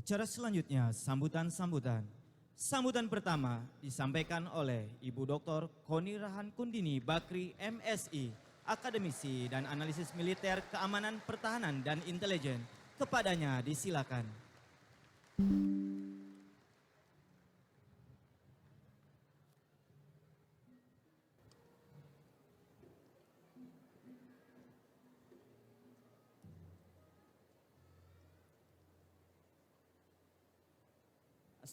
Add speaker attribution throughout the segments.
Speaker 1: Acara selanjutnya sambutan-sambutan. Sambutan pertama disampaikan oleh Ibu Dr. Koni Rahan Kundini Bakri MSI, akademisi dan analisis militer keamanan pertahanan dan intelijen. Kepadanya disilakan.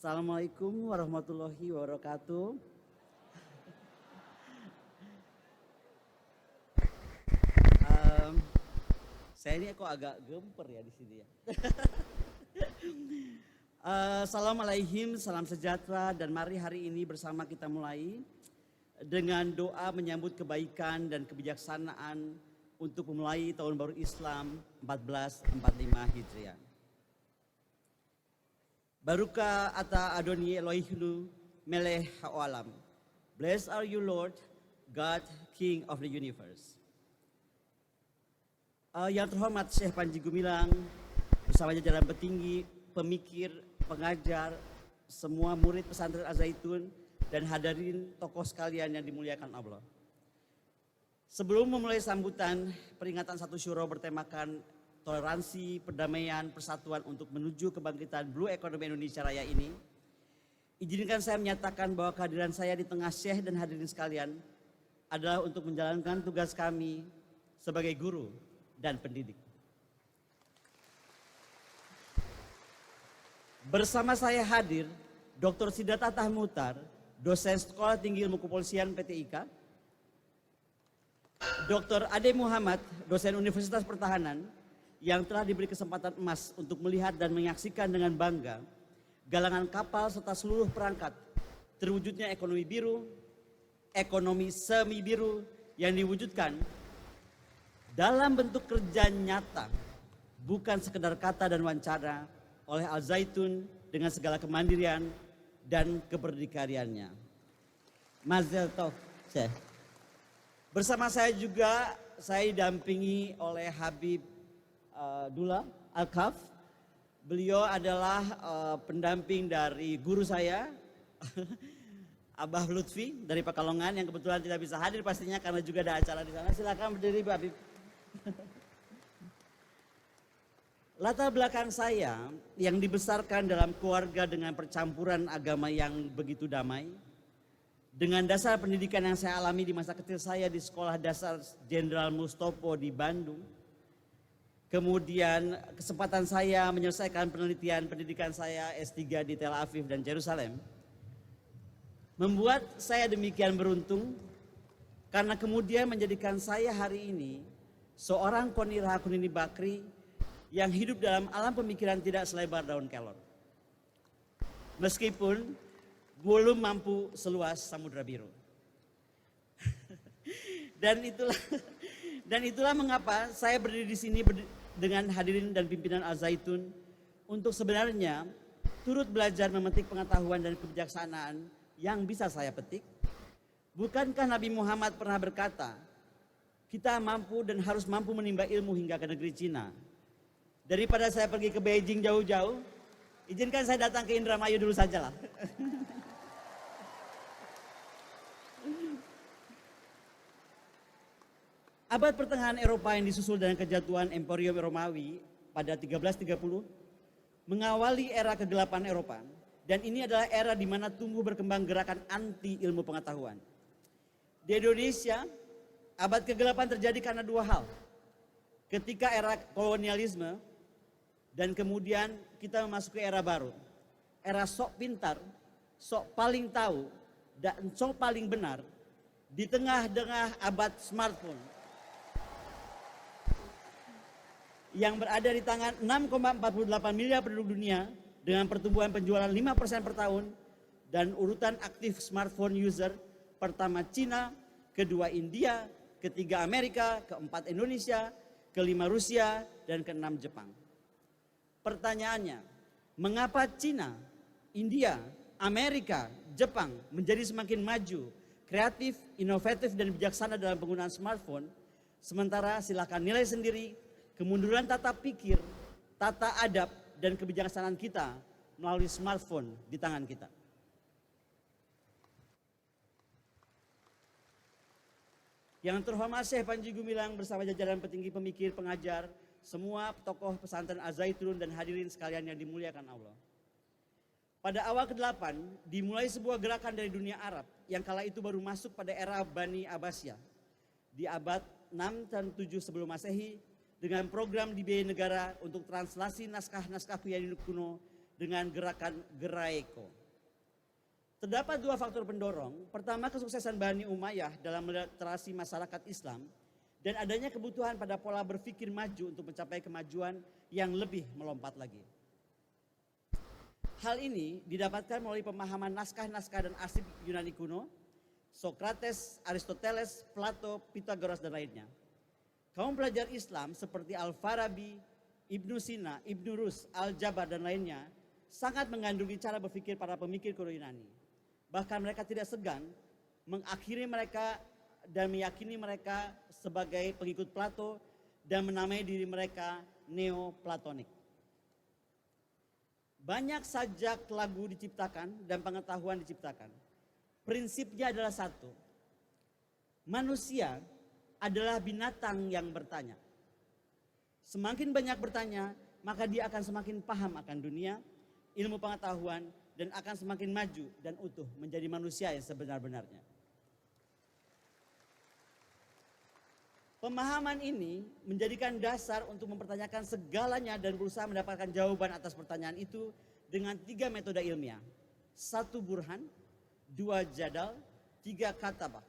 Speaker 2: Assalamualaikum warahmatullahi wabarakatuh. Saya ini kok agak gemper ya di sini ya. Assalamualaikum, salam sejahtera, dan mari hari ini bersama kita mulai dengan doa menyambut kebaikan dan kebijaksanaan untuk memulai tahun baru Islam 1445 Hijriah. Baruka ata Adoni Elohim melech haolam. Blessed are you Lord, God, King of the universe. Yang terhormat Syekh Panji Gumilang, bersama jajaran petinggi, pemikir, pengajar, semua murid pesantren Az-Zaitun, dan hadirin tokoh sekalian yang dimuliakan Allah. Sebelum memulai sambutan, peringatan satu syuro bertemakan toleransi, perdamaian, persatuan untuk menuju kebangkitan Blue Economy Indonesia Raya ini, izinkan saya menyatakan bahwa kehadiran saya di tengah Syekh dan hadirin sekalian adalah untuk menjalankan tugas kami sebagai guru dan pendidik. Bersama saya hadir Dr. Siddhartha Tahmutar, dosen Sekolah Tinggi Ilmu Kepolisian PTIK, Dr. Ade Muhammad, dosen Universitas Pertahanan, yang telah diberi kesempatan emas untuk melihat dan menyaksikan dengan bangga galangan kapal serta seluruh perangkat terwujudnya ekonomi biru, ekonomi semi biru yang diwujudkan dalam bentuk kerja nyata, bukan sekedar kata dan wawancara oleh Al-Zaitun dengan segala kemandirian dan keberdikariannya. Mazel tov, Syekh. Bersama saya juga, saya didampingi oleh Habib Dula Al-Kaf. Beliau adalah pendamping dari guru saya, Abah Lutfi dari Pekalongan, yang kebetulan tidak bisa hadir pastinya karena juga ada acara di sana. Silakan berdiri, Pak Habib. Latar belakang saya yang dibesarkan dalam keluarga dengan percampuran agama yang begitu damai, dengan dasar pendidikan yang saya alami di masa kecil saya di Sekolah Dasar Jenderal Mustopo di Bandung. Kemudian kesempatan saya menyelesaikan penelitian pendidikan saya S3 di Tel Aviv dan Yerusalem, membuat saya demikian beruntung karena kemudian menjadikan saya hari ini seorang Koni Rahan Kundini Bakri yang hidup dalam alam pemikiran tidak selebar daun kelor. Meskipun belum mampu seluas Samudra Biru. Dan itulah mengapa saya berdiri di sini dengan hadirin dan pimpinan Al-Zaitun untuk sebenarnya turut belajar memetik pengetahuan dan kebijaksanaan yang bisa saya petik. Bukankah Nabi Muhammad pernah berkata, kita mampu dan harus mampu menimba ilmu hingga ke negeri Cina. Daripada saya pergi ke Beijing jauh-jauh, izinkan saya datang ke Indramayu dulu sajalah. Abad pertengahan Eropa yang disusul dengan kejatuhan Emporium Romawi pada 1330 mengawali era kegelapan Eropa, dan ini adalah era di mana tumbuh berkembang gerakan anti ilmu pengetahuan. Di Indonesia, abad kegelapan terjadi karena dua hal. Ketika era kolonialisme dan kemudian kita memasuki era baru. Era sok pintar, sok paling tahu, dan sok paling benar di tengah-tengah abad smartphone yang berada di tangan 6,48 miliar penduduk dunia dengan pertumbuhan penjualan 5% per tahun, dan urutan aktif smartphone user pertama Cina, kedua India, ketiga Amerika, keempat Indonesia, kelima Rusia, dan keenam Jepang. Pertanyaannya, mengapa Cina, India, Amerika, Jepang menjadi semakin maju, kreatif, inovatif, dan bijaksana dalam penggunaan smartphone, sementara silakan nilai sendiri kemunduran tata pikir, tata adab, dan kebijaksanaan kita melalui smartphone di tangan kita. Yang terhormat Syekh Panji Gumilang bersama jajaran petinggi pemikir, pengajar, semua tokoh pesantren Al-Zaitun dan hadirin sekalian yang dimuliakan Allah. Pada awal ke-8 dimulai sebuah gerakan dari dunia Arab yang kala itu baru masuk pada era Bani Abbasiyah di abad 6 dan 7 sebelum Masehi dengan program dibiayai negara untuk translasi naskah-naskah Yunani kuno dengan gerakan Geraeko. Terdapat dua faktor pendorong. Pertama, kesuksesan Bani Umayyah dalam meliterasi masyarakat Islam dan adanya kebutuhan pada pola berpikir maju untuk mencapai kemajuan yang lebih melompat lagi. Hal ini didapatkan melalui pemahaman naskah-naskah dan arsip Yunani kuno, Socrates, Aristoteles, Plato, Pythagoras dan lainnya. Kaum pelajar Islam seperti Al-Farabi, Ibnu Sina, Ibnu Rus, Al-Jabar dan lainnya sangat mengandungi cara berpikir para pemikir kuno Yunani. Bahkan mereka tidak segan mengakhiri mereka dan meyakini mereka sebagai pengikut Plato dan menamai diri mereka Neoplatonik. Banyak sajak lagu diciptakan dan pengetahuan diciptakan. Prinsipnya adalah satu. Manusia adalah binatang yang bertanya. Semakin banyak bertanya, maka dia akan semakin paham akan dunia, ilmu pengetahuan, dan akan semakin maju dan utuh menjadi manusia yang sebenar-benarnya. Pemahaman ini menjadikan dasar untuk mempertanyakan segalanya dan berusaha mendapatkan jawaban atas pertanyaan itu dengan 3 metode ilmiah. 1 burhan, 2 jadal, 3 katabah.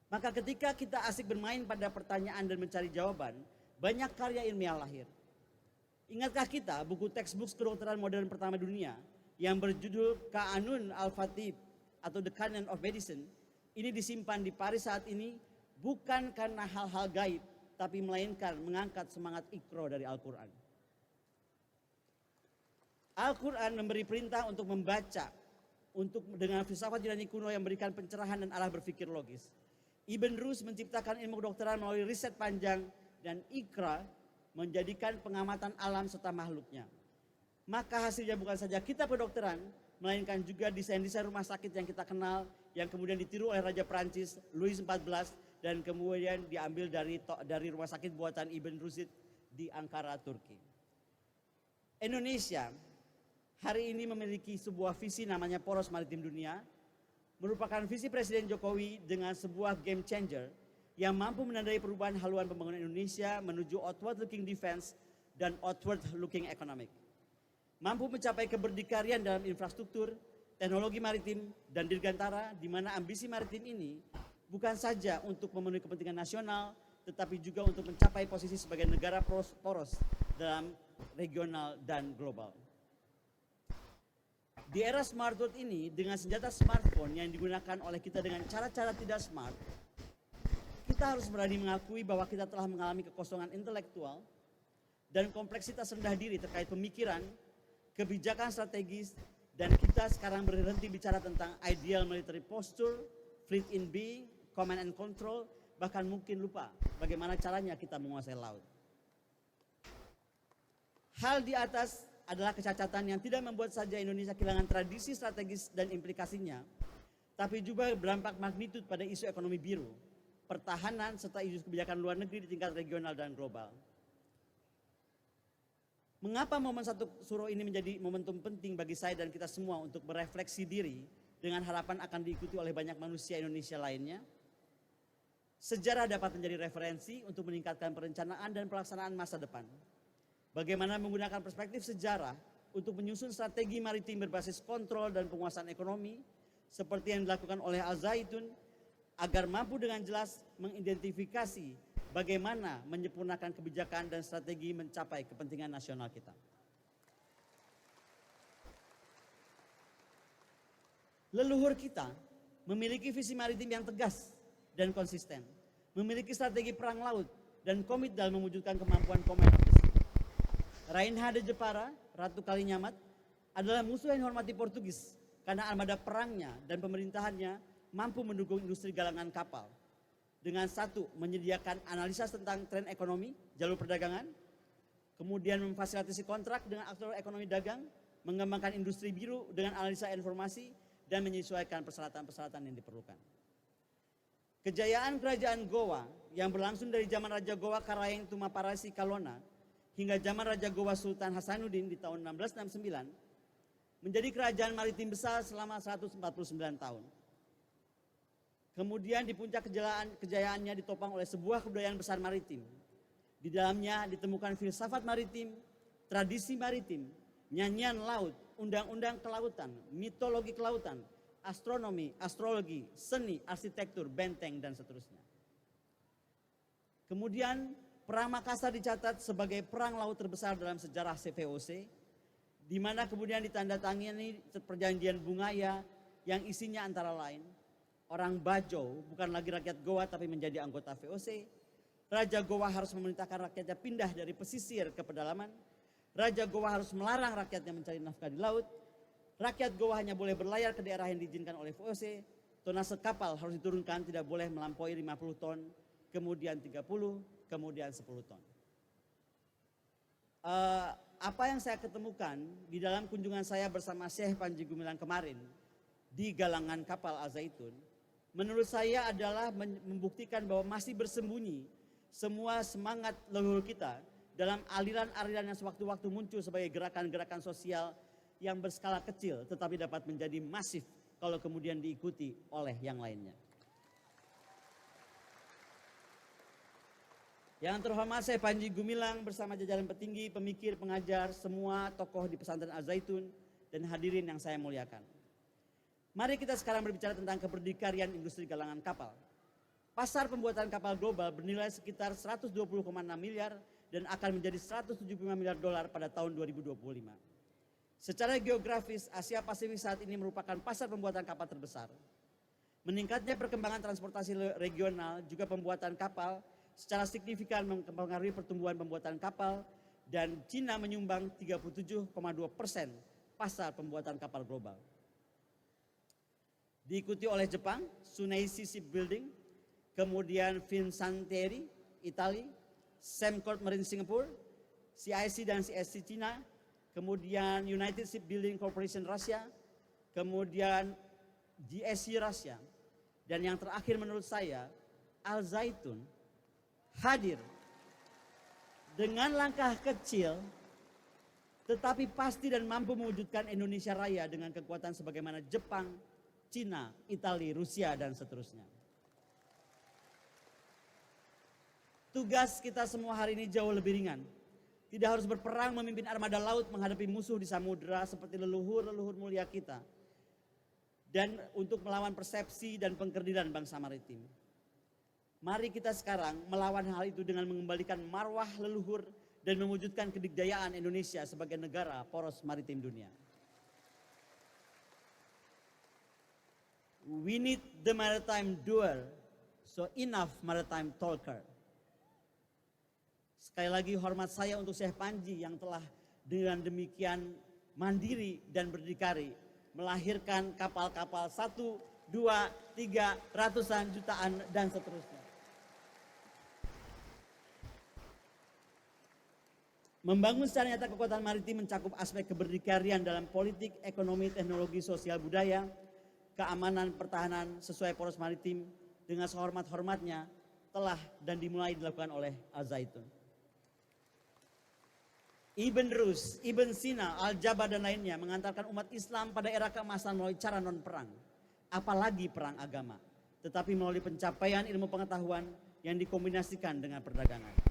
Speaker 2: Maka ketika kita asik bermain pada pertanyaan dan mencari jawaban, banyak karya ilmiah lahir. Ingatkah kita buku textbook kedokteran modern pertama dunia yang berjudul Qanun al-Fatib atau The Canon of Medicine ini disimpan di Paris saat ini bukan karena hal-hal gaib, tapi melainkan mengangkat semangat Iqra dari Al-Quran. Al-Quran memberi perintah untuk membaca, untuk dengan filsafat Yunani kuno yang memberikan pencerahan dan arah berpikir logis. Ibn Rus menciptakan ilmu kedokteran melalui riset panjang dan Iqra menjadikan pengamatan alam serta makhluknya. Maka hasilnya bukan saja kitab kedokteran, melainkan juga desain-desain rumah sakit yang kita kenal, yang kemudian ditiru oleh Raja Prancis Louis XIV dan kemudian diambil dari rumah sakit buatan Ibn Rushd di Ankara, Turki. Indonesia hari ini memiliki sebuah visi namanya Poros Maritim Dunia, merupakan visi Presiden Jokowi dengan sebuah game changer yang mampu menandai perubahan haluan pembangunan Indonesia menuju outward looking defense dan outward looking economic. Mampu mencapai keberdikarian dalam infrastruktur, teknologi maritim, dan dirgantara, di mana ambisi maritim ini bukan saja untuk memenuhi kepentingan nasional, tetapi juga untuk mencapai posisi sebagai negara poros dalam regional dan global. Di era smart world ini, dengan senjata smartphone yang digunakan oleh kita dengan cara-cara tidak smart, kita harus berani mengakui bahwa kita telah mengalami kekosongan intelektual dan kompleksitas rendah diri terkait pemikiran, kebijakan strategis, dan kita sekarang berhenti bicara tentang ideal military posture, fleet in being, command and control, bahkan mungkin lupa bagaimana caranya kita menguasai laut. Hal di atas adalah kecacatan yang tidak membuat saja Indonesia kehilangan tradisi strategis dan implikasinya, tapi juga berdampak magnitud pada isu ekonomi biru, pertahanan, serta isu kebijakan luar negeri di tingkat regional dan global. Mengapa momen 1 Suro ini menjadi momentum penting bagi saya dan kita semua untuk berefleksi diri dengan harapan akan diikuti oleh banyak manusia Indonesia lainnya? Sejarah dapat menjadi referensi untuk meningkatkan perencanaan dan pelaksanaan masa depan. Bagaimana menggunakan perspektif sejarah untuk menyusun strategi maritim berbasis kontrol dan penguasaan ekonomi seperti yang dilakukan oleh Al-Zaitun agar mampu dengan jelas mengidentifikasi bagaimana menyempurnakan kebijakan dan strategi mencapai kepentingan nasional kita. Leluhur kita memiliki visi maritim yang tegas dan konsisten, memiliki strategi perang laut dan komit dalam mewujudkan kemampuan komando besi. Rainha de Jepara, Ratu Kalinyamat, adalah musuh yang dihormati Portugis karena armada perangnya dan pemerintahannya mampu mendukung industri galangan kapal. Dengan 1, menyediakan analisis tentang tren ekonomi, jalur perdagangan. kemudian memfasilitasi kontrak dengan aktor ekonomi dagang, mengembangkan industri biru dengan analisa informasi, dan menyesuaikan persyaratan-persyaratan yang diperlukan. Kejayaan kerajaan Gowa yang berlangsung dari zaman Raja Gowa Karayeng Tumaparasi Kalona hingga zaman Raja Gowa Sultan Hasanuddin di tahun 1669 menjadi kerajaan maritim besar selama 149 tahun. Kemudian di puncak kejayaannya ditopang oleh sebuah kebudayaan besar maritim. Di dalamnya ditemukan filsafat maritim, tradisi maritim, nyanyian laut, undang-undang kelautan, mitologi kelautan, astronomi, astrologi, seni, arsitektur, benteng, dan seterusnya. Kemudian Perang Makassar dicatat sebagai perang laut terbesar dalam sejarah CVOC, di mana kemudian ditandatangani perjanjian Bungaya yang isinya antara lain orang Bajo bukan lagi rakyat Goa tapi menjadi anggota VOC. Raja Goa harus memerintahkan rakyatnya pindah dari pesisir ke pedalaman. Raja Goa harus melarang rakyatnya mencari nafkah di laut. Rakyat Goa hanya boleh berlayar ke daerah yang diizinkan oleh VOC. Tonase kapal harus diturunkan, tidak boleh melampaui 50 ton, kemudian 30, kemudian 10 ton. Apa yang saya ketemukan di dalam kunjungan saya bersama Syekh Panji Gumilang kemarin di galangan kapal Al Zaitun, menurut saya adalah membuktikan bahwa masih bersembunyi semua semangat leluhur kita dalam aliran-aliran yang sewaktu-waktu muncul sebagai gerakan-gerakan sosial yang berskala kecil tetapi dapat menjadi masif kalau kemudian diikuti oleh yang lainnya. Yang terhormat Syekh Panji Gumilang bersama jajaran petinggi, pemikir, pengajar, semua tokoh di pesantren Al Zaitun dan hadirin yang saya muliakan. Mari kita sekarang berbicara tentang keberdikarian industri galangan kapal. Pasar pembuatan kapal global bernilai sekitar 120,6 miliar dan akan menjadi 175 miliar dolar pada tahun 2025. Secara geografis, Asia Pasifik saat ini merupakan pasar pembuatan kapal terbesar. Meningkatnya perkembangan transportasi regional juga pembuatan kapal secara signifikan mempengaruhi pertumbuhan pembuatan kapal dan Cina menyumbang 37,2% pasar pembuatan kapal global. Diikuti oleh Jepang, Tsuneishi Shipbuilding, kemudian Fincantieri, Italia, Sembcorp Marine Singapore, CIC dan CSC Cina, kemudian United Shipbuilding Corporation Rusia, kemudian GSC Rusia, dan yang terakhir menurut saya, Al Zaitun hadir dengan langkah kecil tetapi pasti dan mampu mewujudkan Indonesia Raya dengan kekuatan sebagaimana Jepang, Cina, Italia, Rusia, dan seterusnya. Tugas kita semua hari ini jauh lebih ringan. Tidak harus berperang memimpin armada laut menghadapi musuh di samudera seperti leluhur-leluhur mulia kita. Dan untuk melawan persepsi dan pengkerdilan bangsa maritim. Mari kita sekarang melawan hal itu dengan mengembalikan marwah leluhur dan mewujudkan kedikdayaan Indonesia sebagai negara poros maritim dunia. We need the maritime doer, so enough maritime talker. Sekali lagi hormat saya untuk Syekh Panji yang telah dengan demikian mandiri dan berdikari melahirkan kapal-kapal 1, 2, 3, ratusan, jutaan, dan seterusnya. Membangun secara nyata kekuatan maritim mencakup aspek keberdikarian dalam politik, ekonomi, teknologi, sosial, budaya, keamanan, pertahanan sesuai poros maritim dengan sehormat-hormatnya telah dan dimulai dilakukan oleh Al Zaitun. Ibn Rus, Ibn Sina, Al-Jabar dan lainnya mengantarkan umat Islam pada era keemasan melalui cara non-perang, apalagi perang agama, tetapi melalui pencapaian ilmu pengetahuan yang dikombinasikan dengan perdagangan.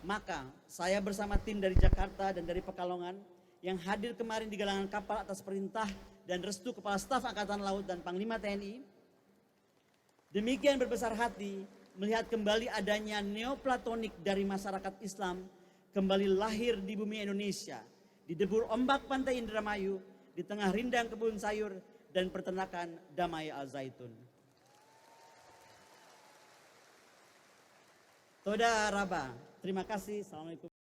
Speaker 2: Maka saya bersama tim dari Jakarta dan dari Pekalongan yang hadir kemarin di galangan kapal atas perintah dan restu Kepala Staf Angkatan Laut dan Panglima TNI, demikian berbesar hati melihat kembali adanya neoplatonik dari masyarakat Islam kembali lahir di bumi Indonesia, di debur ombak pantai Indramayu, di tengah rindang kebun sayur dan peternakan damai Al Zaitun. Toda Raba, terima kasih. Assalamualaikum.